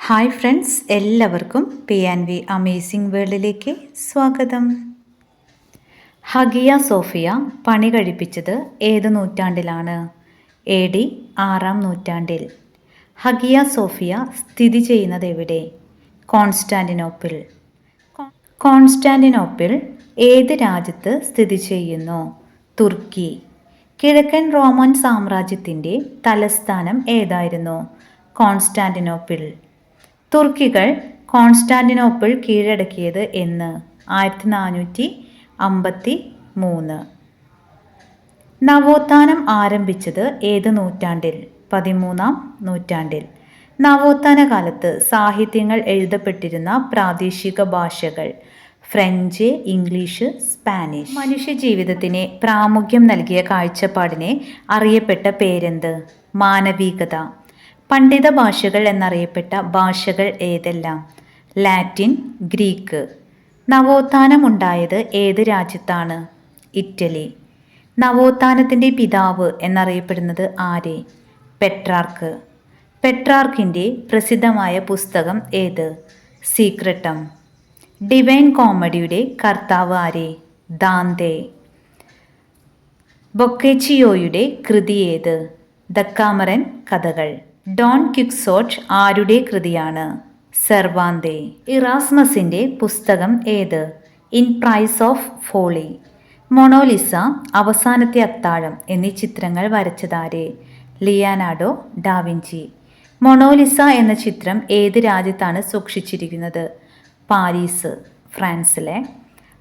Hi friends, എല്ലാവർക്കും PNV amazing വേൾഡിലേക്ക് സ്വാഗതം. ഹഗിയ സോഫിയ പണി കഴിപ്പിച്ചത് ഏത് നൂറ്റാണ്ടിലാണ്? AD 6-ാം നൂറ്റാണ്ടിൽ. ഹഗിയ സോഫിയ സ്ഥിതി ചെയ്യുന്നത് എവിടെ? കോൺസ്റ്റാന്റിനോപ്പിൾ. കോൺസ്റ്റാന്റിനോപ്പിൾ ഏത് രാജ്യത്ത് സ്ഥിതി ചെയ്യുന്നു? തുർക്കി. കിഴക്കൻ റോമൻ സാമ്രാജ്യത്തിൻ്റെ തലസ്ഥാനം ഏതായിരുന്നു? കോൺസ്റ്റാന്റിനോപ്പിൾ. തുർക്കികൾ കോൺസ്റ്റാന്റിനോപ്പിൾ കീഴടക്കിയത് എന്ന്? 1453. നവോത്ഥാനം ആരംഭിച്ചത് ഏത് നൂറ്റാണ്ടിൽ? 13-ാം നൂറ്റാണ്ടിൽ. നവോത്ഥാന കാലത്ത് സാഹിത്യങ്ങൾ എഴുതപ്പെട്ടിരുന്ന പ്രാദേശിക ഭാഷകൾ? French, English, Spanish. മനുഷ്യജീവിതത്തിന് പ്രാമുഖ്യം നൽകിയ കാഴ്ചപ്പാടിനെ അറിയപ്പെട്ട പേരെന്ത്? മാനവികത. പണ്ഡിത ഭാഷകൾ എന്നറിയപ്പെട്ട ഭാഷകൾ ഏതെല്ലാം? Latin, Greek. നവോത്ഥാനം ഉണ്ടായത് ഏത് രാജ്യത്താണ്? ഇറ്റലി. നവോത്ഥാനത്തിൻ്റെ പിതാവ് എന്നറിയപ്പെടുന്നത് ആര്? പെട്രാർക്ക്. പെട്രാർക്കിൻ്റെ പ്രസിദ്ധമായ പുസ്തകം ഏത്? സീക്രട്ടം. ഡിവൈൻ കോമഡിയുടെ കർത്താവ് ആര്? ദാന്തെ. ബൊക്കാച്ചിയോയുടെ കൃതി ഏത്? ദക്കാമറൻ കഥകൾ. ഡോൺ ക്വിക്സോട്ട് ആരുടെ കൃതിയാണ്? സെർവാന്തെ. ഇറാസ്മസിൻ്റെ പുസ്തകം ഏത്? In praise of folly. Mona Lisa, അവസാനത്തെ അത്താഴം എന്നീ ചിത്രങ്ങൾ വരച്ചതാര്? Leonardo da Vinci. മൊണോലിസ എന്ന ചിത്രം ഏത് രാജ്യത്താണ് സൂക്ഷിച്ചിരിക്കുന്നത്? പാരീസ്, ഫ്രാൻസിലെ.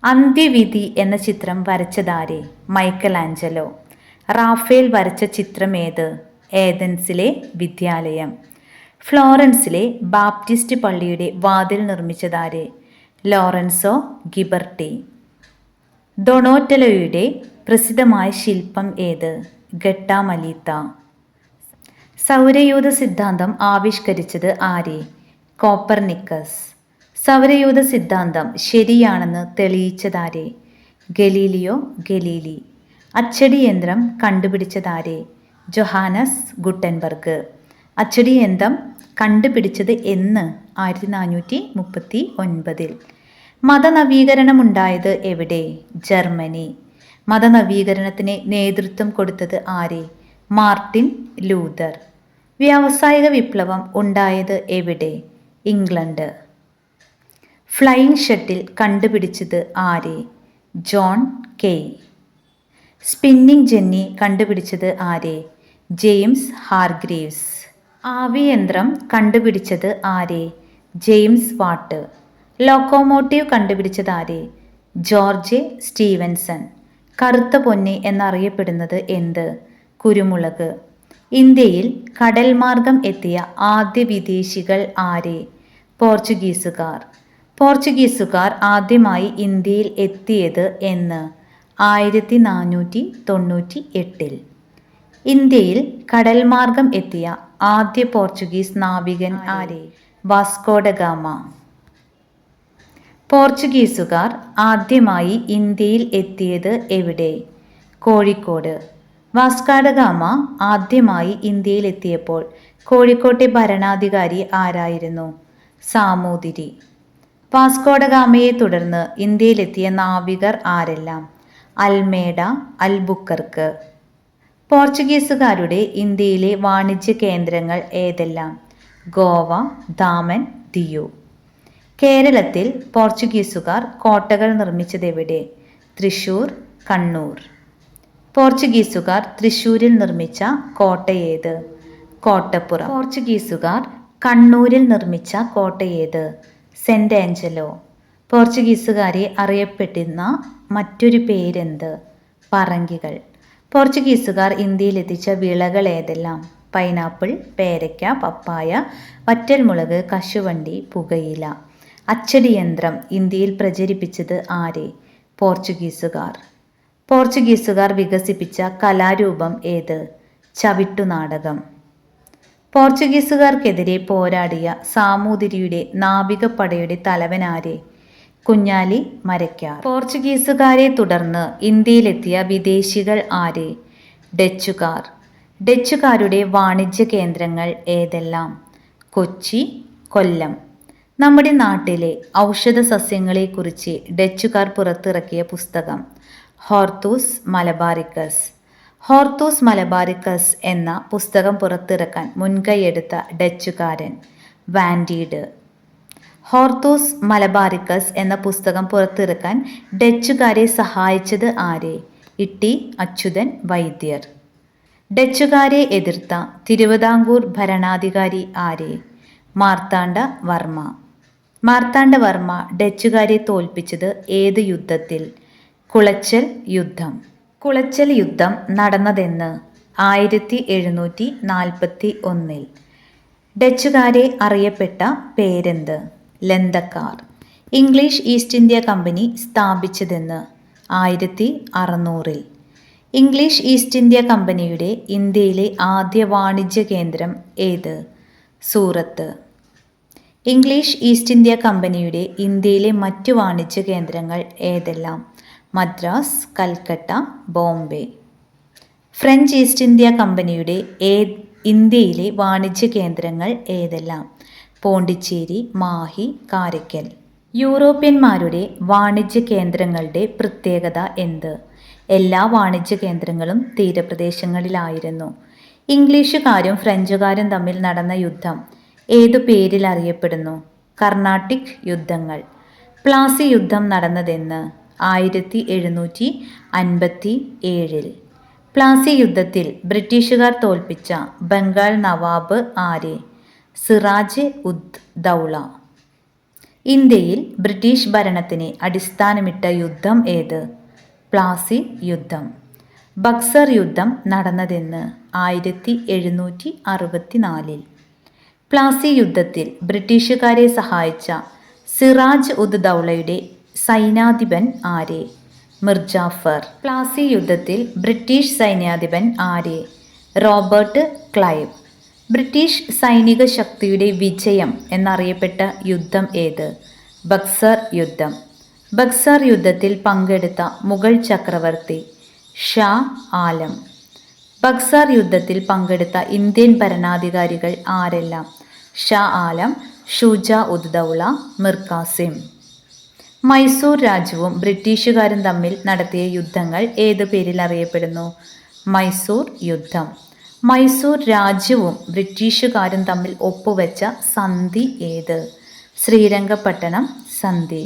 അന്ത്യവിധി എന്ന ചിത്രം വരച്ചതാര്? Michael Angelo. റാഫേൽ വരച്ച ചിത്രം ഏത്? ഏഥൻസിലെ വിദ്യാലയം. ഫ്ലോറൻസിലെ ബാപ്റ്റിസ്റ്റ് പള്ളിയുടെ വാതിൽ നിർമ്മിച്ചതാര്? Lorenzo Ghiberti. ഡൊണോറ്റലോയുടെ പ്രസിദ്ധമായ ശില്പം ഏത്? ഗട്ടാമലീത്ത. സൗരയൂഥ സിദ്ധാന്തം ആവിഷ്കരിച്ചത് ആര്? കോപ്പർനിക്കസ്. സൗരയൂഥ സിദ്ധാന്തം ശരിയാണെന്ന് തെളിയിച്ചതാര്? Galileo Galilei. അച്ചടി യന്ത്രം കണ്ടുപിടിച്ചതാര്? Johannes Gutenberg. അച്ചടി യന്ത്രം കണ്ടുപിടിച്ചത് എന്ന്? 1439. മതനവീകരണമുണ്ടായത് എവിടെ? ജർമ്മനി. മതനവീകരണത്തിന് നേതൃത്വം കൊടുത്തത് ആര്? Martin Luther. വ്യാവസായിക വിപ്ലവം ഉണ്ടായത് എവിടെ? ഇംഗ്ലണ്ട്. ഫ്ലൈയിങ് ഷട്ടിൽ കണ്ടുപിടിച്ചത് ആര്? John key. സ്പിന്നിംഗ് ജെന്നി കണ്ടുപിടിച്ചത് ആര്? James Hargreaves. ആവിയന്ത്രം കണ്ടുപിടിച്ചത് ആര്? James Watt. ലോക്കോമോട്ടീവ് കണ്ടുപിടിച്ചത് ആര്? George Stephenson. കറുത്ത പൊന്ന് എന്നറിയപ്പെടുന്നത് എന്ത്? കുരുമുളക്. ഇന്ത്യയിൽ കടൽ മാർഗം എത്തിയ ആദ്യ വിദേശികൾ ആര്? പോർച്ചുഗീസുകാർ. പോർച്ചുഗീസുകാർ ആദ്യമായി ഇന്ത്യയിൽ എത്തിയത് എന്ന്? 1498. ഇന്ത്യയിൽ കടൽ മാർഗം എത്തിയ ആദ്യ പോർച്ചുഗീസ് നാവികൻ ആര്? Vasco da Gama. പോർച്ചുഗീസുകാർ ആദ്യമായി ഇന്ത്യയിൽ എത്തിയത് എവിടെ? കോഴിക്കോട്. വാസ്കോ ഡ ഗാമ ആദ്യമായി ഇന്ത്യയിൽ എത്തിയപ്പോൾ കോഴിക്കോട്ടെ ഭരണാധികാരി ആരായിരുന്നു? സാമൂതിരി. വാസ്കോ ഡ ഗാമയെ തുടർന്ന് ഇന്ത്യയിലെത്തിയ നാവികർ ആരെല്ലാം? അൽമേഡ, അൽബുക്കർക്ക്. പോർച്ചുഗീസുകാരുടെ ഇന്ത്യയിലെ വാണിജ്യ കേന്ദ്രങ്ങൾ ഏതെല്ലാം? ഗോവ, ദാമൻ, ദിയു. കേരളത്തിൽ പോർച്ചുഗീസുകാർ കോട്ടകൾ നിർമ്മിച്ചതെവിടെ? തൃശ്ശൂർ, കണ്ണൂർ. പോർച്ചുഗീസുകാർ തൃശ്ശൂരിൽ നിർമ്മിച്ച കോട്ടയേത്? കോട്ടപ്പുറം. പോർച്ചുഗീസുകാർ കണ്ണൂരിൽ നിർമ്മിച്ച കോട്ടയേത്? Saint Angelo. പോർച്ചുഗീസുകാരെ അറിയപ്പെട്ടിരുന്ന മറ്റൊരു പേരെന്ത്? പറങ്കികൾ. പോർച്ചുഗീസുകാർ ഇന്ത്യയിലെത്തിച്ച വിളകൾ ഏതെല്ലാം? പൈനാപ്പിൾ, പേരയ്ക്ക, പപ്പായ, വറ്റൽമുളക്, കശുവണ്ടി, പുകയില. അച്ചടിയന്ത്രം ഇന്ത്യയിൽ പ്രചരിപ്പിച്ചത് ആര്? പോർച്ചുഗീസുകാർ. പോർച്ചുഗീസുകാർ വികസിപ്പിച്ച കലാരൂപം ഏത്? ചവിട്ടുനാടകം. പോർച്ചുഗീസുകാർക്കെതിരെ പോരാടിയ സാമൂതിരിയുടെ നാവികപ്പടയുടെ തലവനാര്? കുഞ്ഞാലി മരയ്ക്കാർ. പോർച്ചുഗീസുകാരെ തുടർന്ന് ഇന്ത്യയിലെത്തിയ വിദേശികൾ ആര്? ഡച്ചുകാർ. ഡച്ചുകാരുടെ വാണിജ്യ കേന്ദ്രങ്ങൾ ഏതെല്ലാം? കൊച്ചി, കൊല്ലം. നമ്മുടെ നാട്ടിലെ ഔഷധ സസ്യങ്ങളെക്കുറിച്ച് ഡച്ചുകാർ പുറത്തിറക്കിയ പുസ്തകം ഹോർത്തൂസ് മലബാറിക്കസ്. ഹോർത്തൂസ് മലബാറിക്കസ് എന്ന പുസ്തകം പുറത്തിറക്കാൻ മുൻകൈയെടുത്ത ഡച്ചുകാരൻ വാൻഡീഡ്. ഹോർത്തൂസ് മലബാറിക്കസ് എന്ന പുസ്തകം പുറത്തിറക്കാൻ ഡച്ചുകാരെ സഹായിച്ചത് ആരെ? ഇട്ടി അച്യുതൻ വൈദ്യർ. ഡച്ചുകാരെ എതിർത്ത തിരുവിതാംകൂർ ഭരണാധികാരി ആരെ? മാർത്താണ്ഡ വർമ്മ. മാർത്താണ്ഡവർമ്മ ഡച്ചുകാരെ തോൽപ്പിച്ചത് ഏത് യുദ്ധത്തിൽ? കുളച്ചൽ യുദ്ധം. കുളച്ചൽ യുദ്ധം നടന്നതെന്ന്? 1741. ഡച്ചുകാരെ അറിയപ്പെട്ട പേരെന്ത്? ലന്തക്കാർ. ഇംഗ്ലീഷ് ഈസ്റ്റ് ഇന്ത്യ കമ്പനി സ്ഥാപിച്ചതെന്ന്? 1600. ഇംഗ്ലീഷ് ഈസ്റ്റ് ഇന്ത്യ കമ്പനിയുടെ ഇന്ത്യയിലെ ആദ്യ വാണിജ്യ കേന്ദ്രം ഏത്? സൂറത്ത്. ഇംഗ്ലീഷ് ഈസ്റ്റ് ഇന്ത്യ കമ്പനിയുടെ ഇന്ത്യയിലെ മറ്റു വാണിജ്യ കേന്ദ്രങ്ങൾ ഏതെല്ലാം? Madras, Calcutta, Bombay. French east India കമ്പനിയുടെ ഇന്ത്യയിലെ വാണിജ്യ കേന്ദ്രങ്ങൾ ഏതെല്ലാം? പോണ്ടിച്ചേരി, മാഹി, കാരയ്ക്കൽ. യൂറോപ്യന്മാരുടെ വാണിജ്യ കേന്ദ്രങ്ങളുടെ പ്രത്യേകത എന്ത്? എല്ലാ വാണിജ്യ കേന്ദ്രങ്ങളും തീരപ്രദേശങ്ങളിലായിരുന്നു. ഇംഗ്ലീഷുകാരും ഫ്രഞ്ചുകാരും തമ്മിൽ നടന്ന യുദ്ധം ഏതു പേരിൽ അറിയപ്പെടുന്നു? കർണാട്ടിക് യുദ്ധങ്ങൾ. പ്ലാസി യുദ്ധം നടന്നതെന്ന്? 1757. പ്ലാസി യുദ്ധത്തിൽ ബ്രിട്ടീഷുകാർ തോൽപ്പിച്ച ബംഗാൾ നവാബ് ആരെ? സിറാജ് ഉദ് ദൗള. ഇന്ത്യയിൽ ബ്രിട്ടീഷ് ഭരണത്തിന് അടിസ്ഥാനമിട്ട യുദ്ധം ഏത്? പ്ലാസി യുദ്ധം. ബക്സർ യുദ്ധം നടന്നതെന്ന്? 1764. പ്ലാസി യുദ്ധത്തിൽ ബ്രിട്ടീഷുകാരെ സഹായിച്ച സിറാജ് ഉദ് ദൗളയുടെ സൈന്യാധിപൻ ആരെ? മിർജാഫർ. പ്ലാസി യുദ്ധത്തിൽ ബ്രിട്ടീഷ് സൈന്യാധിപൻ ആരെ? Robert Clive. ബ്രിട്ടീഷ് സൈനിക ശക്തിയുടെ വിജയം എന്നറിയപ്പെട്ട യുദ്ധം ഏത്? ബക്സർ യുദ്ധം. ബക്സർ യുദ്ധത്തിൽ പങ്കെടുത്ത മുഗൾ ചക്രവർത്തി ഷാ ആലം. ബക്സർ യുദ്ധത്തിൽ പങ്കെടുത്ത ഇന്ത്യൻ ഭരണാധികാരികൾ ആരെല്ലാം? ഷാ ആലം, ഷുജാ ഉദ് ദൗള, മിർ കാസിം. മൈസൂർ രാജ്യവും ബ്രിട്ടീഷുകാരും തമ്മിൽ നടത്തിയ യുദ്ധങ്ങൾ ഏത് പേരിൽ അറിയപ്പെടുന്നു? മൈസൂർ യുദ്ധം. മൈസൂർ രാജ്യവും ബ്രിട്ടീഷുകാരും തമ്മിൽ ഒപ്പുവെച്ച സന്ധി ഏത്? ശ്രീരംഗപട്ടണം സന്ധി.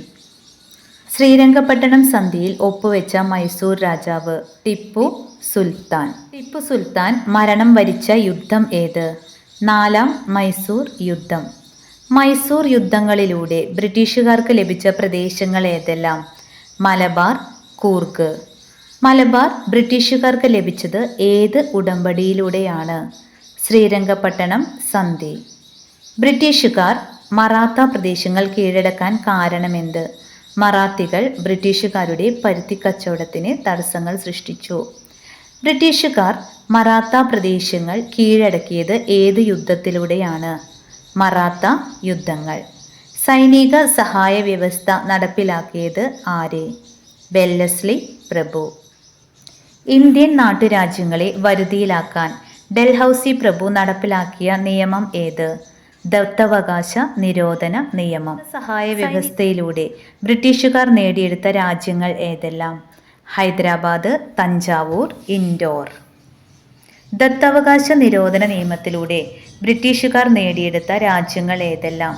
ശ്രീരംഗപട്ടണം സന്ധിയിൽ ഒപ്പുവെച്ച മൈസൂർ രാജാവ് ടിപ്പു സുൽത്താൻ. ടിപ്പു സുൽത്താൻ മരണം വരിച്ച യുദ്ധം ഏത്? 4-ാം മൈസൂർ യുദ്ധം. മൈസൂർ യുദ്ധങ്ങളിലൂടെ ബ്രിട്ടീഷുകാർക്ക് ലഭിച്ച പ്രദേശങ്ങൾ ഏതെല്ലാം? മലബാർ, കൂർഗ്. മലബാർ ബ്രിട്ടീഷുകാർക്ക് ലഭിച്ചത് ഏത് ഉടമ്പടിയിലൂടെയാണ്? ശ്രീരംഗപട്ടണം സന്ധി. ബ്രിട്ടീഷുകാർ മറാത്ത പ്രദേശങ്ങൾ കീഴടക്കാൻ കാരണമെന്ത്? മറാത്തികൾ ബ്രിട്ടീഷുകാരുടെ പരുത്തിക്കച്ചവടത്തിന് തടസ്സങ്ങൾ സൃഷ്ടിച്ചു. ബ്രിട്ടീഷുകാർ മറാത്ത പ്രദേശങ്ങൾ കീഴടക്കിയത് ഏത് യുദ്ധത്തിലൂടെയാണ്? മറാത്ത യുദ്ധങ്ങൾ. സൈനിക സഹായ വ്യവസ്ഥ നടപ്പിലാക്കിയത് ആര്? വെല്ലസ്ലി പ്രഭു. ഇന്ത്യൻ നാട്ടുരാജ്യങ്ങളെ വരുതിയിലാക്കാൻ ഡൽഹൌസി പ്രഭു നടപ്പിലാക്കിയ നിയമം ഏത്? ദത്തവകാശ നിരോധന നിയമം. സഹായ വ്യവസ്ഥയിലൂടെ ബ്രിട്ടീഷുകാർ നേടിയെടുത്ത രാജ്യങ്ങൾ ഏതെല്ലാം? ഹൈദരാബാദ്, തഞ്ചാവൂർ, ഇൻഡോർ. ദത്തവകാശ നിരോധന നിയമത്തിലൂടെ ബ്രിട്ടീഷുകാർ നേടിയെടുത്ത രാജ്യങ്ങൾ ഏതെല്ലാം?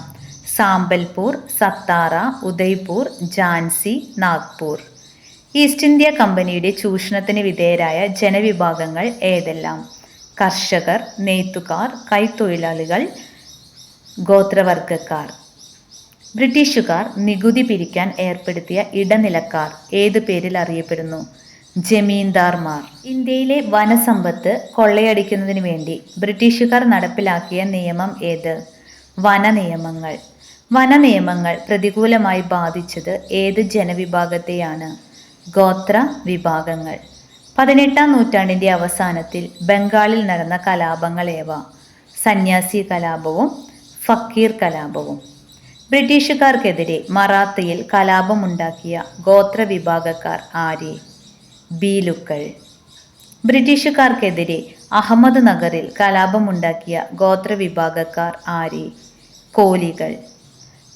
സാമ്പൽപൂർ, സത്താറ, ഉദയ്പൂർ, ഝാൻസി, നാഗ്പൂർ. ഈസ്റ്റ് ഇന്ത്യ കമ്പനിയുടെ ചൂഷണത്തിന് വിധേയരായ ജനവിഭാഗങ്ങൾ ഏതെല്ലാം? കർഷകർ, നെയ്ത്തുകാർ, കൈത്തൊഴിലാളികൾ, ഗോത്രവർഗക്കാർ. ബ്രിട്ടീഷുകാർ നികുതി പിരിക്കാൻ ഏർപ്പെടുത്തിയ ഇടനിലക്കാർ ഏത് പേരിൽ അറിയപ്പെടുന്നു? ജമീന്ദാർമാർ. ഇന്ത്യയിലെ വനസമ്പത്ത് കൊള്ളയടിക്കുന്നതിന് വേണ്ടി ബ്രിട്ടീഷുകാർ നടപ്പിലാക്കിയ നിയമം ഏത്? വനനിയമങ്ങൾ. വനനിയമങ്ങൾ പ്രതികൂലമായി ബാധിച്ചത് ഏത് ജനവിഭാഗത്തെയാണ്? ഗോത്ര വിഭാഗങ്ങൾ. 18-ാം നൂറ്റാണ്ടിൻ്റെ അവസാനത്തിൽ ബംഗാളിൽ നടന്ന കലാപങ്ങൾ ഏവ? സന്യാസി കലാപവും ഫക്കീർ കലാപവും. ബ്രിട്ടീഷുകാർക്കെതിരെ മറാത്തയിൽ കലാപമുണ്ടാക്കിയ ഗോത്രവിഭാഗക്കാർ ആര്? ബീലുക്കൾ. ബ്രിട്ടീഷുകാർക്കെതിരെ അഹമ്മദ് നഗറിൽ കലാപമുണ്ടാക്കിയ ഗോത്രവിഭാഗക്കാർ ആര്? കോലികൾ.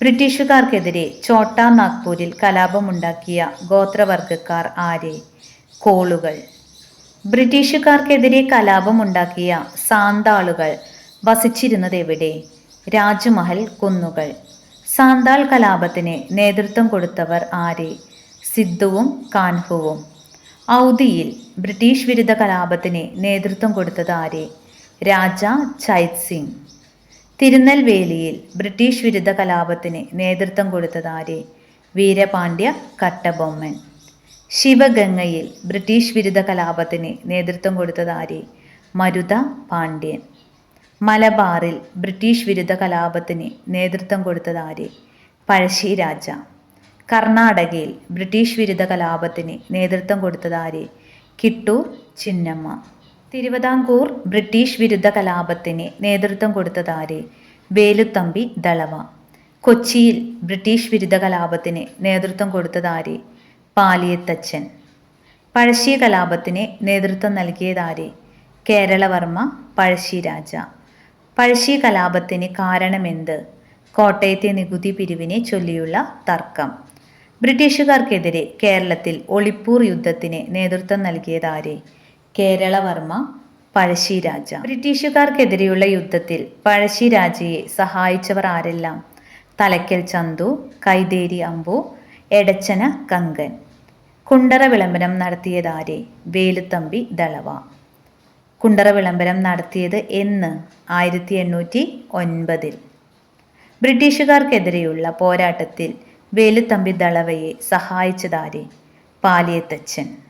ബ്രിട്ടീഷുകാർക്കെതിരെ ഛോട്ടാ നാഗ്പൂരിൽ കലാപമുണ്ടാക്കിയ ഗോത്രവർഗക്കാർ ആരെ? കോളുകൾ. ബ്രിട്ടീഷുകാർക്കെതിരെ കലാപമുണ്ടാക്കിയ സാന്താളുകൾ വസിച്ചിരുന്നത് എവിടെ? രാജ്മഹൽ കുന്നുകൾ. സാന്താൾ കലാപത്തിന് നേതൃത്വം കൊടുത്തവർ ആരെ? സിദ്ദുവും കാൻഹുവും. ഔധിയിൽ ബ്രിട്ടീഷ് വിരുദ്ധ കലാപത്തിന് നേതൃത്വം കൊടുത്തത് ആരെ? രാജ ചൈത് സിംഗ്. തിരുനെൽവേലിയിൽ ബ്രിട്ടീഷ് വിരുദ്ധ കലാപത്തിന് നേതൃത്വം കൊടുത്തത് ആരെ? വീരപാണ്ഡ്യ കട്ടബൊമ്മൻ. ശിവഗംഗയിൽ ബ്രിട്ടീഷ് വിരുദ്ധ കലാപത്തിന് നേതൃത്വം കൊടുത്തത് ആരെ? മരുത പാണ്ഡ്യൻ. മലബാറിൽ ബ്രിട്ടീഷ് വിരുദ്ധ കലാപത്തിന് നേതൃത്വം കൊടുത്തത് ആരെ? പഴശ്ശിരാജ. കർണാടകയിൽ ബ്രിട്ടീഷ് വിരുദ്ധ കലാപത്തിന് നേതൃത്വം കൊടുത്തത് ആരെ? കിട്ടൂർ ചിന്നമ്മ. തിരുവിതാംകൂർ ബ്രിട്ടീഷ് വിരുദ്ധ കലാപത്തിന് നേതൃത്വം കൊടുത്തത് ആരെ? വേലുത്തമ്പി ദളവ. കൊച്ചിയിൽ ബ്രിട്ടീഷ് വിരുദ്ധ കലാപത്തിന് നേതൃത്വം കൊടുത്തത് ആരെ? പാലിയത്തച്ഛൻ. പഴശ്ശി കലാപത്തിന് നേതൃത്വം നൽകിയതാരെ? കേരളവർമ്മ പഴശ്ശിരാജ. പഴശ്ശി കലാപത്തിന് കാരണമെന്ത്? കോട്ടയത്തെ നികുതി പിരിവിനെ ചൊല്ലിയുള്ള തർക്കം. ബ്രിട്ടീഷുകാർക്കെതിരെ കേരളത്തിൽ ഒളിപ്പൂർ യുദ്ധത്തിന് നേതൃത്വം നൽകിയതാരെ? കേരളവർമ്മ പഴശ്ശിരാജ. ബ്രിട്ടീഷുകാർക്കെതിരെയുള്ള യുദ്ധത്തിൽ പഴശ്ശിരാജയെ സഹായിച്ചവർ ആരെല്ലാം? തലയ്ക്കൽ ചന്തു, കൈതേരി അമ്പു, എടച്ചന കങ്കൻ. കുണ്ടറ വിളംബരം നടത്തിയതാരെ? വേലുത്തമ്പി ദളവ. കുണ്ടറ വിളംബരം നടത്തിയത് എന്ന്? 1809. ബ്രിട്ടീഷുകാർക്കെതിരെയുള്ള പോരാട്ടത്തിൽ വേലുത്തമ്പി ദളവയെ സഹായിച്ചതാരെ? പാലിയത്തച്ഛൻ.